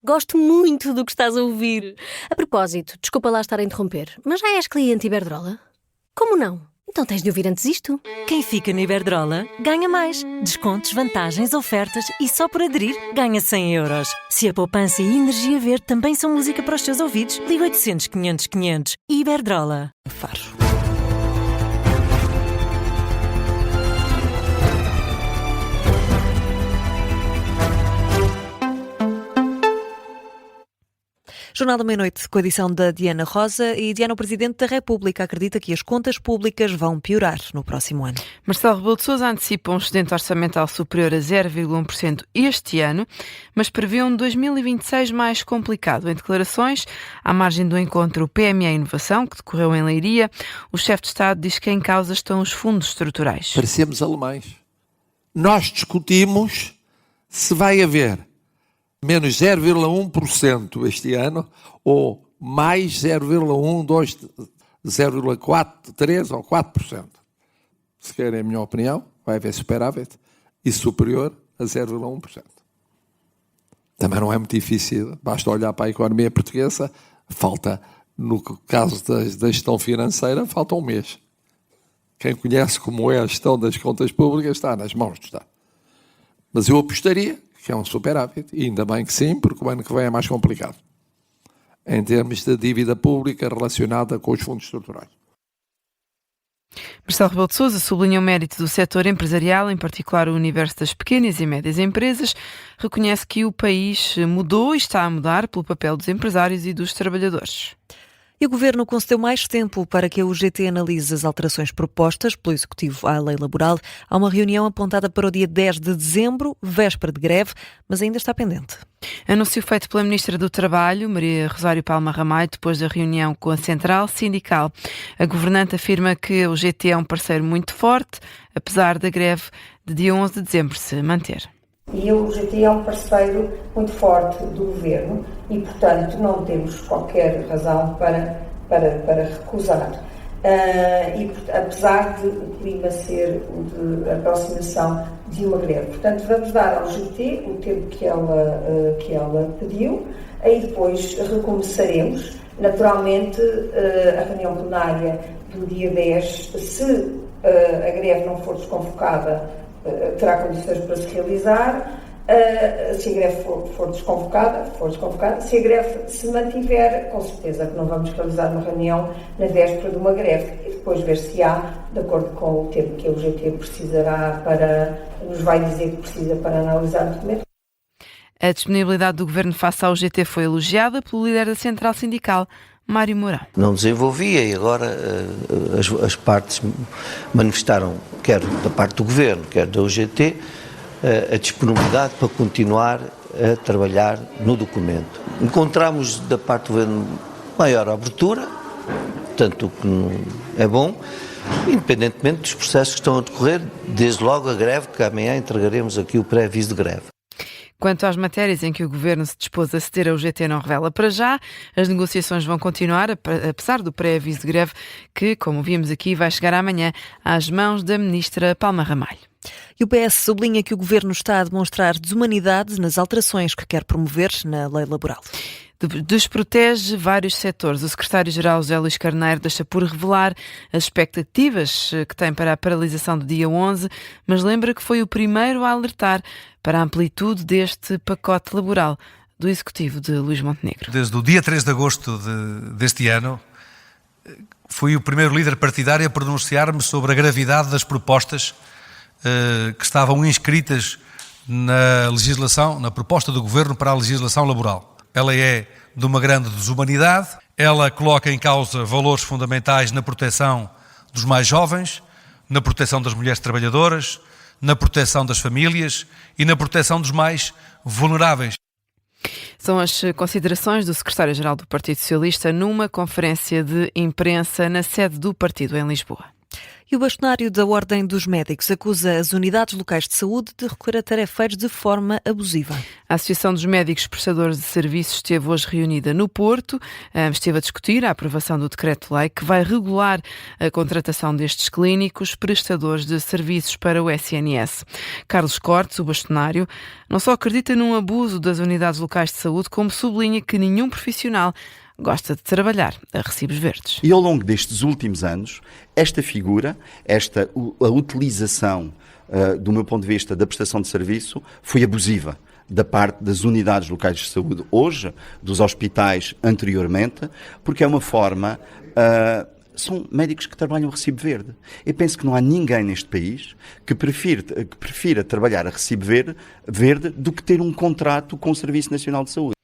Gosto muito do que estás a ouvir. A propósito, desculpa lá estar a interromper, mas já és cliente Iberdrola? Como não? Então tens de ouvir antes isto. Quem fica na Iberdrola ganha mais. Descontos, vantagens, ofertas e só por aderir ganha 100 euros. Se a poupança e a energia verde também são música para os teus ouvidos, liga 800 500 500. Iberdrola. Faro. Jornal da Meia-Noite, com a edição da Diana Rosa. E Diana, o Presidente da República acredita que as contas públicas vão piorar no próximo ano. Marcelo Rebelo de Sousa antecipa um excedente orçamental superior a 0,1% este ano, mas prevê um 2026 mais complicado. Em declarações, à margem do encontro PME Inovação, que decorreu em Leiria, o chefe de Estado diz que em causa estão os fundos estruturais. Parecemos alemães. Nós discutimos se vai haver menos 0,1% este ano, ou mais 0,1, 2, 0,4, 3 ou 4%. Se querem a minha opinião, vai haver superávit e superior a 0,1%. Também não é muito difícil, basta olhar para a economia portuguesa, falta, no caso da gestão financeira, falta um mês. Quem conhece como é a gestão das contas públicas está nas mãos do Estado. Mas eu apostaria que é um superávit, e ainda bem que sim, porque o ano que vem é mais complicado, em termos de dívida pública relacionada com os fundos estruturais. Marcelo Rebelo de Sousa sublinha o mérito do setor empresarial, em particular o universo das pequenas e médias empresas, reconhece que o país mudou e está a mudar pelo papel dos empresários e dos trabalhadores. E o Governo concedeu mais tempo para que a UGT analise as alterações propostas pelo Executivo à lei laboral. Há uma reunião apontada para o dia 10 de dezembro, véspera de greve, mas ainda está pendente. Anúncio feito pela Ministra do Trabalho, Maria Rosário Palma Ramalho, depois da reunião com a Central Sindical. A governante afirma que a UGT é um parceiro muito forte, apesar da greve de dia 11 de dezembro se manter. E a UGT é um parceiro muito forte do Governo e, portanto, não temos qualquer razão para recusar. Apesar de o clima ser o de aproximação de uma greve. Portanto, vamos dar ao UGT o tempo que ela pediu, aí depois recomeçaremos. Naturalmente, a reunião plenária do dia 10, se a greve não for desconvocada, terá condições para se realizar. Se a greve for desconvocada, se a greve se mantiver, com certeza que não vamos realizar uma reunião na véspera de uma greve e depois ver se há, de acordo com o tempo que a UGT precisará nos vai dizer que precisa para analisar o documento. A disponibilidade do Governo face à UGT foi elogiada pelo líder da Central Sindical, Mário Mourão. Não desenvolvia e agora as partes manifestaram, quer da parte do Governo, quer da UGT, a disponibilidade para continuar a trabalhar no documento. Encontramos da parte do Governo maior abertura, tanto que é bom, independentemente dos processos que estão a decorrer, desde logo a greve, que amanhã entregaremos aqui o pré-aviso de greve. Quanto às matérias em que o Governo se dispôs a ceder, a UGT não revela para já. As negociações vão continuar, apesar do pré-aviso de greve, que, como vimos aqui, vai chegar amanhã às mãos da Ministra Palma Ramalho. E o PS sublinha que o Governo está a demonstrar desumanidade nas alterações que quer promover na lei laboral. Desprotege vários setores. O secretário-geral José Luís Carneiro deixa por revelar as expectativas que tem para a paralisação do dia 11, mas lembra que foi o primeiro a alertar para a amplitude deste pacote laboral do Executivo de Luís Montenegro. Desde o dia 3 de agosto deste ano, fui o primeiro líder partidário a pronunciar-me sobre a gravidade das propostas que estavam inscritas na legislação, na proposta do Governo para a legislação laboral. Ela é de uma grande desumanidade, ela coloca em causa valores fundamentais na proteção dos mais jovens, na proteção das mulheres trabalhadoras, na proteção das famílias e na proteção dos mais vulneráveis. São as considerações do secretário-geral do Partido Socialista numa conferência de imprensa na sede do partido em Lisboa. E o bastonário da Ordem dos Médicos acusa as unidades locais de saúde de recorrer a tarefeiros de forma abusiva. A Associação dos Médicos Prestadores de Serviços esteve hoje reunida no Porto, esteve a discutir a aprovação do decreto-lei que vai regular a contratação destes clínicos prestadores de serviços para o SNS. Carlos Cortes, o bastonário, não só acredita num abuso das unidades locais de saúde, como sublinha que nenhum profissional gosta de trabalhar a recibos verdes. E ao longo destes últimos anos, esta figura, a utilização, do meu ponto de vista, da prestação de serviço, foi abusiva da parte das unidades locais de saúde hoje, dos hospitais anteriormente, porque é uma forma... São médicos que trabalham a recibo verde. Eu penso que não há ninguém neste país que prefira trabalhar a recibo verde do que ter um contrato com o Serviço Nacional de Saúde.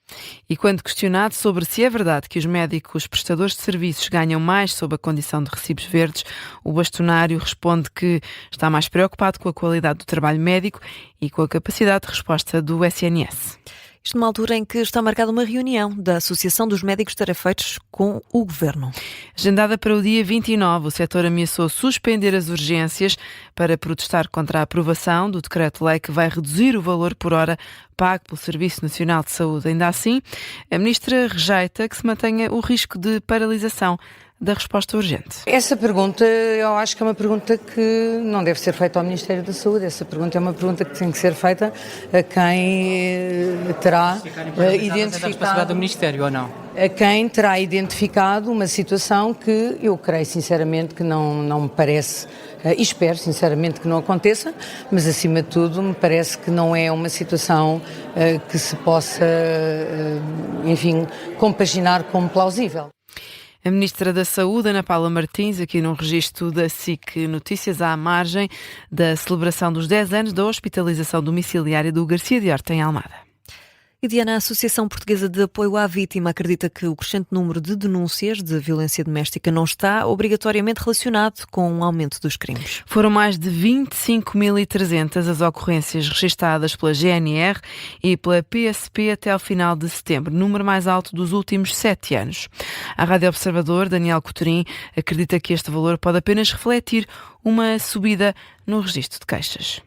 E quando questionado sobre se é verdade que os médicos prestadores de serviços ganham mais sob a condição de recibos verdes, o bastonário responde que está mais preocupado com a qualidade do trabalho médico e com a capacidade de resposta do SNS. Isto numa altura em que está marcada uma reunião da Associação dos Médicos Tarefeiros com o Governo. Agendada para o dia 29, o setor ameaçou suspender as urgências para protestar contra a aprovação do decreto-lei que vai reduzir o valor por hora pago pelo Serviço Nacional de Saúde. Ainda assim, a ministra rejeita que se mantenha o risco de paralisação da resposta urgente. Essa pergunta, eu acho que é uma pergunta que não deve ser feita ao Ministério da Saúde. Essa pergunta é uma pergunta que tem que ser feita a quem terá identificado do Ministério ou não? A quem terá identificado uma situação que eu creio sinceramente que não me parece, e espero sinceramente que não aconteça, mas acima de tudo me parece que não é uma situação que se possa, enfim, compaginar como plausível. A Ministra da Saúde, Ana Paula Martins, aqui num registro da SIC Notícias, à margem da celebração dos 10 anos da hospitalização domiciliária do Garcia de Horta em Almada. E Diana, a Associação Portuguesa de Apoio à Vítima acredita que o crescente número de denúncias de violência doméstica não está obrigatoriamente relacionado com o aumento dos crimes. Foram mais de 25.300 as ocorrências registadas pela GNR e pela PSP até ao final de setembro, número mais alto dos últimos 7 anos. A Rádio Observador, Daniel Coutrin, acredita que este valor pode apenas refletir uma subida no registro de queixas.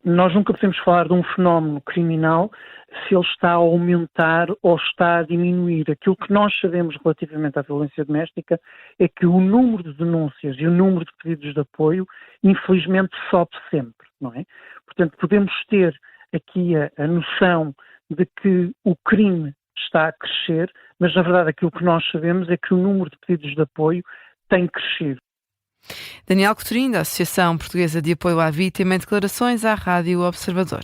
Nós nunca podemos falar de um fenómeno criminal se ele está a aumentar ou está a diminuir. Aquilo que nós sabemos relativamente à violência doméstica é que o número de denúncias e o número de pedidos de apoio, infelizmente, sobe sempre, não é? Portanto, podemos ter aqui a noção de que o crime está a crescer, mas, na verdade, aquilo que nós sabemos é que o número de pedidos de apoio tem crescido. Daniel Coutrin, da Associação Portuguesa de Apoio à Vítima, em declarações à Rádio Observador.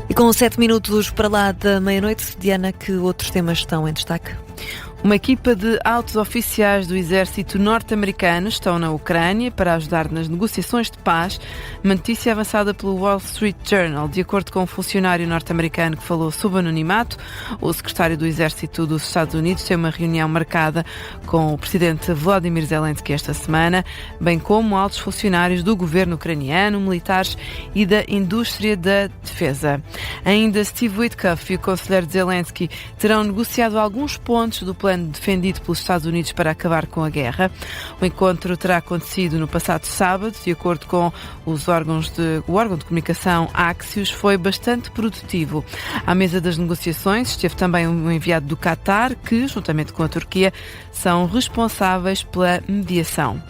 E com 7 minutos para lá da meia-noite, Diana, que outros temas estão em destaque? Uma equipa de altos oficiais do exército norte-americano estão na Ucrânia para ajudar nas negociações de paz, uma notícia avançada pelo Wall Street Journal. De acordo com um funcionário norte-americano que falou sob anonimato, o secretário do Exército dos Estados Unidos tem uma reunião marcada com o presidente Volodymyr Zelensky esta semana, bem como altos funcionários do governo ucraniano, militares e da indústria da defesa. Ainda Steve Witkoff e o conselheiro de Zelensky terão negociado alguns pontos do plano defendido pelos Estados Unidos para acabar com a guerra. O encontro terá acontecido no passado sábado, de acordo com o órgão de comunicação Axios, foi bastante produtivo. À mesa das negociações esteve também um enviado do Qatar, que, juntamente com a Turquia, são responsáveis pela mediação.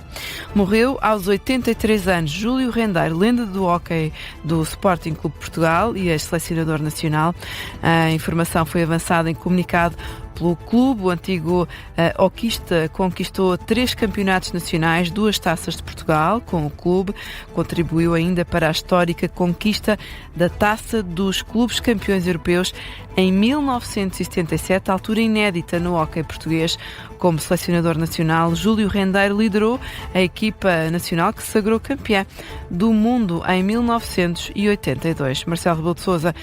Morreu aos 83 anos Júlio Rendeiro, lenda do hóquei do Sporting Clube Portugal e ex-selecionador nacional. A informação foi avançada em comunicado pelo clube. O antigo hoquista conquistou 3 campeonatos nacionais, 2 taças de Portugal com o clube. Contribuiu ainda para a histórica conquista da Taça dos Clubes Campeões Europeus em 1977, altura inédita no hóquei português. Como selecionador nacional, Júlio Rendeiro liderou a equipa nacional que se sagrou campeã do mundo em 1982. Marcelo Rebelo de Sousa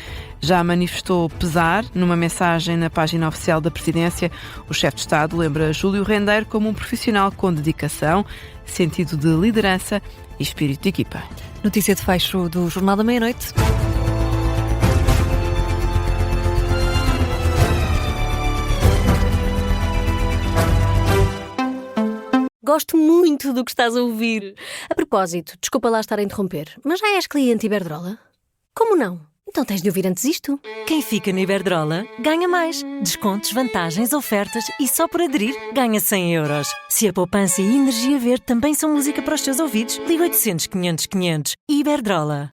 já manifestou pesar numa mensagem na página oficial da Presidência. O chefe de Estado lembra Júlio Rendeiro como um profissional com dedicação, sentido de liderança e espírito de equipa. Notícia de fecho do Jornal da Meia-Noite. Gosto muito do que estás a ouvir. A propósito, desculpa lá estar a interromper, mas já és cliente Iberdrola? Como não? Então tens de ouvir antes isto. Quem fica na Iberdrola ganha mais. Descontos, vantagens, ofertas e só por aderir ganha 100 euros. Se a poupança e a energia verde também são música para os teus ouvidos, liga 800 500 500. Iberdrola.